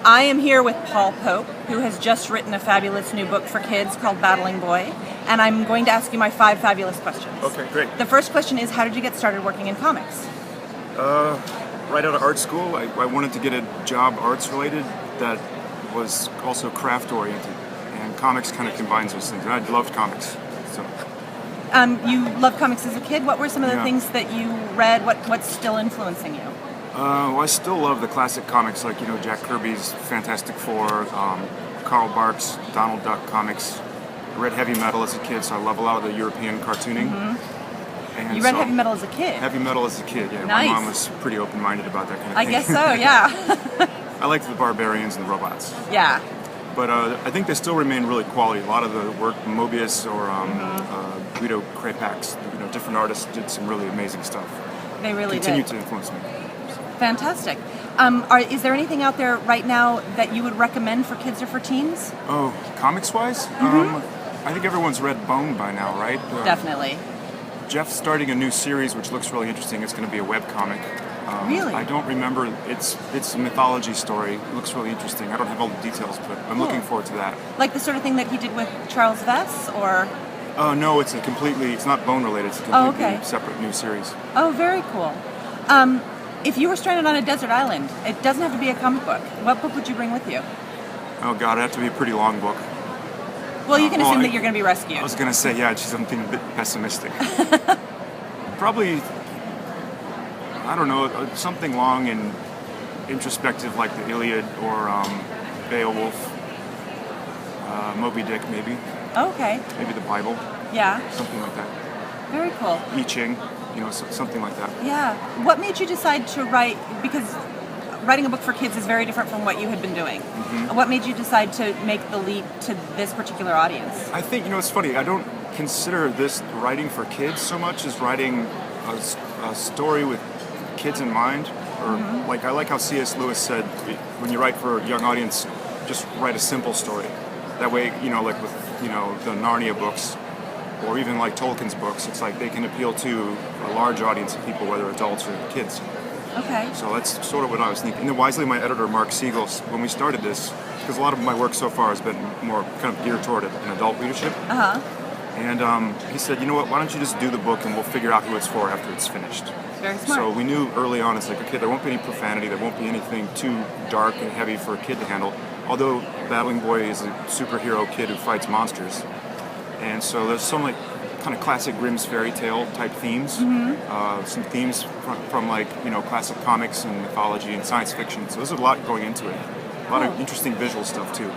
I am here with Paul Pope, who has just written a fabulous new book for kids called Battling Boy, and I'm going to ask you my 5 fabulous questions. Okay, great. The first question is, how did you get started working in comics? Right out of art school, I wanted to get a job arts related that was also craft oriented, and comics kind of combines those things, and I loved comics. So. You loved comics as a kid. What were some of the things that you read? What's still influencing you? Well, I still love the classic comics like, Jack Kirby's Fantastic Four, Karl Barks, Donald Duck comics. I read heavy metal as a kid, so I love a lot of the European cartooning. Mm-hmm. And you read heavy metal as a kid? Heavy metal as a kid, yeah. Nice. My mom was pretty open-minded about that kind of thing. I guess so, yeah. I liked the barbarians and the robots. Yeah. But I think they still remain really quality. A lot of the work, Mobius or Guido Crepax, different artists did some really amazing stuff. They really Continue did. to influence me. Fantastic. Is there anything out there right now that you would recommend for kids or for teens? Oh, comics-wise? I think everyone's read Bone by now, right? Definitely. Jeff's starting a new series which looks really interesting. It's going to be a webcomic. Really? I don't remember. It's a mythology story. It looks really interesting. I don't have all the details, but I'm looking forward to that. Like the sort of thing that he did with Charles Vess, or? No, it's not Bone related. It's a completely separate new series. Oh, very cool. If you were stranded on a desert island, it doesn't have to be a comic book. What book would you bring with you? Oh God, it'd have to be a pretty long book. Well, you can assume that you're going to be rescued. I was going to say, yeah, she's something a bit pessimistic. Probably, I don't know, something long and introspective like the Iliad or Beowulf, Moby Dick maybe. Okay. Maybe the Bible. Yeah. Something like that. Very cool. I Ching, something like that. Yeah. What made you decide to write, because writing a book for kids is very different from what you had been doing. Mm-hmm. What made you decide to make the leap to this particular audience? I think, it's funny, I don't consider this writing for kids so much as writing a story with kids in mind. Or I like how C.S. Lewis said, when you write for a young audience, just write a simple story. That way, like with, the Narnia books, or even like Tolkien's books, it's like they can appeal to a large audience of people, whether adults or kids. Okay. So that's sort of what I was thinking. And then wisely, my editor, Mark Siegel, when we started this, because a lot of my work so far has been more kind of geared toward an adult readership. Uh-huh. And he said, you know what, why don't you just do the book and we'll figure out who it's for after it's finished. Very smart. So we knew early on, it's like, okay, there won't be any profanity, there won't be anything too dark and heavy for a kid to handle. Although Battling Boy is a superhero kid who fights monsters. And so there's some kind of classic Grimm's fairy tale type themes. Some themes from classic comics and mythology and science fiction. So there's a lot going into it. A lot of interesting visual stuff too.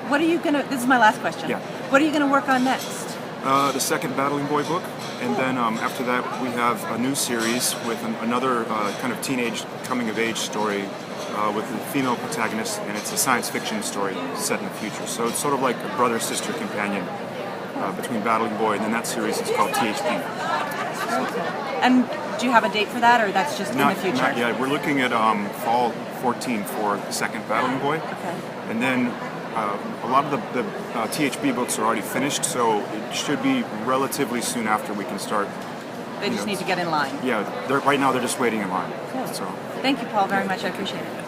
This is my last question. Yeah. What are you gonna work on next? The second Battling Boy book. And then after that we have a new series with another kind of teenage coming of age story with a female protagonist, and it's a science fiction story set in the future. So it's sort of like a brother-sister companion between Battling Boy, and then that series is called THP. And do you have a date for that, or that's just in the future? Not yet. We're looking at fall 14 for the second Battling Boy. Okay. And then a lot of the THP books are already finished, so it should be relatively soon after we can start. They just need to get in line. Yeah, right now they're just waiting in line. Cool. So. Thank you, Paul, very much. I appreciate it.